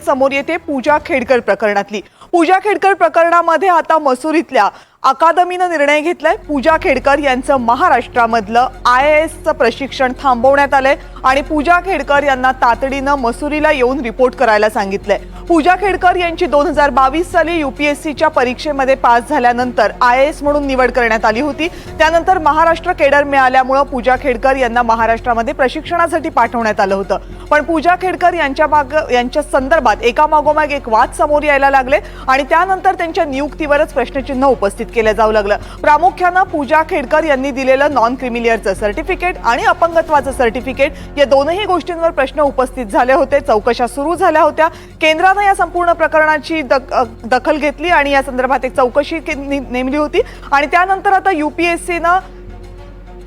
समोर येते पूजा खेडकर प्रकरणातली। पूजा खेडकर प्रकरणामध्ये आता मसुरीतल्या अकादमीने निर्णय घेतलाय। पूजा खेडकर यांचं महाराष्ट्रामधलं IASचं प्रशिक्षण थांबवण्यात आलंय आणि पूजा खेडकर यांना तातडीने मसुरीला येऊन रिपोर्ट करायला सांगितलंय। पूजा खेडकर यांची 2022 साली UPSCच्या परीक्षेमध्ये पास झाल्यानंतर IAS म्हणून निवड करण्यात आली होती। त्यानंतर महाराष्ट्र केडर मिळाल्यामुळे पूजा खेडकर यांना महाराष्ट्रामध्ये प्रशिक्षणासाठी पाठवण्यात आलं होतं। पण पूजा खेडकर यांच्या संदर्भात एकामागोमाग एक वाद समोर यायला लागले आणि त्यानंतर त्यांच्या नियुक्तीवरच प्रश्नचिन्ह उपस्थित केले जाऊ लागलं। प्रामुख्याने पूजा खेडकर यांनी दिलेलं नॉन क्रिमिलियरचं सर्टिफिकेट आणि अपंगत्वाचं सर्टिफिकेट या दोनही गोष्टींवर प्रश्न उपस्थित झाले होते। चौकशा सुरू झाल्या होत्या। केंद्राने या संपूर्ण प्रकरणाची दखल घेतली आणि या संदर्भात एक चौकशी नेमली होती आणि त्यानंतर आता UPSCने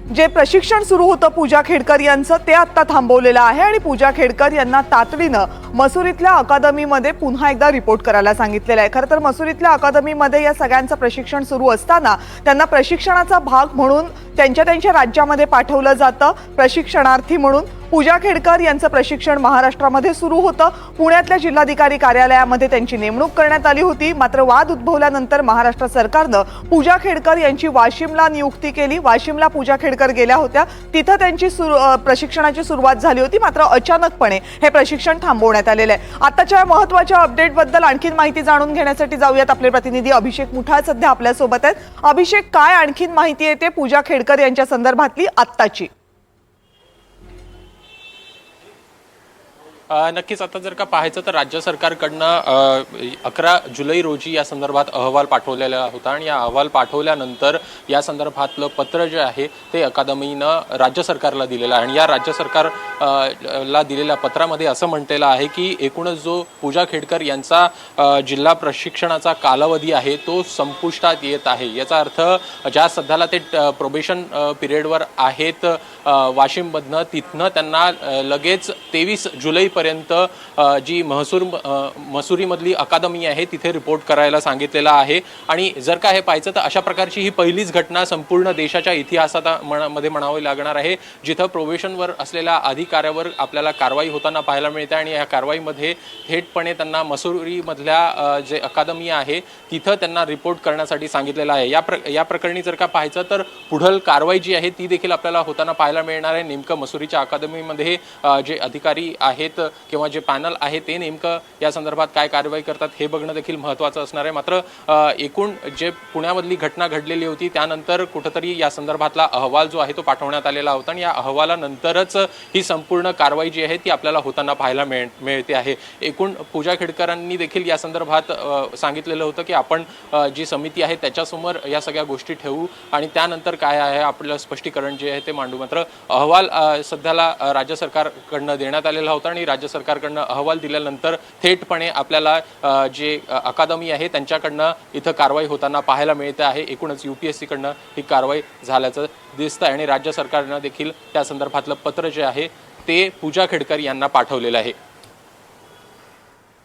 जे प्रशिक्षण सुरू होतं पूजा खेडकर यांचं ते आता थांबवलेलं आहे आणि पूजा खेडकर यांना तातडीने मसुरीतल्या अकादमीमध्ये पुन्हा एकदा रिपोर्ट करायला सांगितलेलं आहे। खरं तर मसुरीतल्या अकादमीमध्ये या सगळ्यांचं प्रशिक्षण सुरू असताना त्यांना प्रशिक्षणाचा भाग म्हणून त्यांच्या राज्यामध्ये पाठवलं जातं प्रशिक्षणार्थी म्हणून। पूजा खेडकर यांचं प्रशिक्षण महाराष्ट्रामध्ये सुरू होतं। पुण्यातल्या जिल्हाधिकारी कार्यालयामध्ये त्यांची नेमणूक करण्यात आली होती। मात्र वाद उद्भवल्यानंतर महाराष्ट्र सरकारने पूजा खेडकर यांची वाशिमला नियुक्ती केली। वाशिमला पूजा खेडकर गेल्या होत्या, तिथं त्यांची प्रशिक्षणाची सुरुवात झाली होती। मात्र अचानकपणे हे प्रशिक्षण थांबवण्यात आलेलं आहे। आताच्या महत्त्वाच्या अपडेटबद्दल आणखीन माहिती जाणून घेण्यासाठी जाऊयात। आपले प्रतिनिधी अभिषेक मुठाळ सध्या आपल्या सोबत आहेत। अभिषेक, काय आणखीन माहिती येते पूजा खेडकर यांच्या संदर्भातली आत्ताची? नक्कीच आता जर का पाहायचं तर राज्य सरकारकडनं 11 जुलै रोजी या संदर्भात अहवाल पाठवलेला होता आणि या अहवाल पाठवल्यानंतर या संदर्भातलं पत्र जे आहे ते अकादमीनं राज्य सरकारला दिलेलं आहे आणि या राज्य सरकारला दिलेल्या पत्रामध्ये असं म्हटलेलं आहे की एकूणच जो पूजा खेडकर यांचा जिल्हा प्रशिक्षणाचा कालावधी आहे तो संपुष्टात येत आहे। याचा अर्थ ज्या सध्याला ते प्रोबेशन पिरियडवर आहेत वाशिममधनं, तिथनं त्यांना लगेच 23 जुलैपर्यंत जी मसुरीमधली अकादमी आहे तिथे रिपोर्ट करायला सांगितलेला आहे। आणि जर का हे पाहायचं तर अशा प्रकारची ही पहिलीच घटना संपूर्ण देशाच्या इतिहासामध्ये म्हणावी लागणार आहे जिथं प्रोबेशनवर असलेल्या अधिकाऱ्यावर आपल्याला कारवाई होताना पाहायला मिळते आणि या कारवाईमध्ये थेटपणे त्यांना मसुरीमधल्या जे अकादमी आहे तिथं त्यांना रिपोर्ट करण्यासाठी सांगितलेलं आहे। या प्रकरणी जर का पाहायचं तर पुढील कारवाई जी आहे ती देखील आपल्याला होताना पाहायला मिळणार आहे। नेमकं मसुरीच्या अकादमीमध्ये जे अधिकारी आहेत किंवा जे पॅनल आहे ते नेमकं या संदर्भात काय कारवाई करतात हे बघणं देखील महत्त्वाचं असणार आहे। मात्र एकूण जे पुण्यामधली घटना घडलेली होती त्यानंतर कुठेतरी या संदर्भातला अहवाल जो आहे तो पाठवण्यात आलेला होता आणि या अहवालानंतरच ही संपूर्ण कारवाई जी आहे ती आपल्याला होताना पाहायला मिळते आहे। एकूण पूजा खेडकरांनी देखील या संदर्भात सांगितलेलं होतं की आपण जी समिती आहे त्याच्यासमोर या सगळ्या गोष्टी ठेवू आणि त्यानंतर काय आहे आपलं स्पष्टीकरण जे आहे ते मांडू। मात्र अहवाल सध्याला राज्य सरकारकडनं देण्यात आलेला होता आणि राज्य सरकारकडनं अहवाल दिल्यानंतर थेटपणे आपल्याला जे अकादमी आहे त्यांच्याकडनं इथं कारवाई होताना पाहायला मिळते आहे। एकूणच UPSC कडनं ही कारवाई झाल्याचं दिसतं आणि राज्य सरकारनं देखील त्या संदर्भातलं पत्र जे आहे ते पूजा खेडकर यांना पाठवलेलं आहे।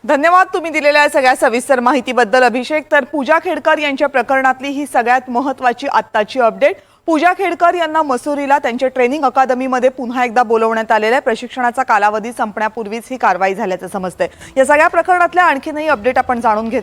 धन्यवाद तुम्ही दिलेल्या सगळ्या सविस्तर माहितीबद्दल अभिषेक। तर पूजा खेडकर यांच्या प्रकरणातली ही सगळ्यात महत्त्वाची आत्ताची अपडेट। पूजा खेडकर यांना मसुरीला त्यांच्या ट्रेनिंग अकादमीमध्ये पुन्हा एकदा बोलवण्यात आलेलं आहे। प्रशिक्षणाचा कालावधी संपण्यापूर्वीच ही कारवाई झाल्याचं समजतंय। या सगळ्या प्रकरणातल्या आणखीनही अपडेट आपण जाणून घेतो।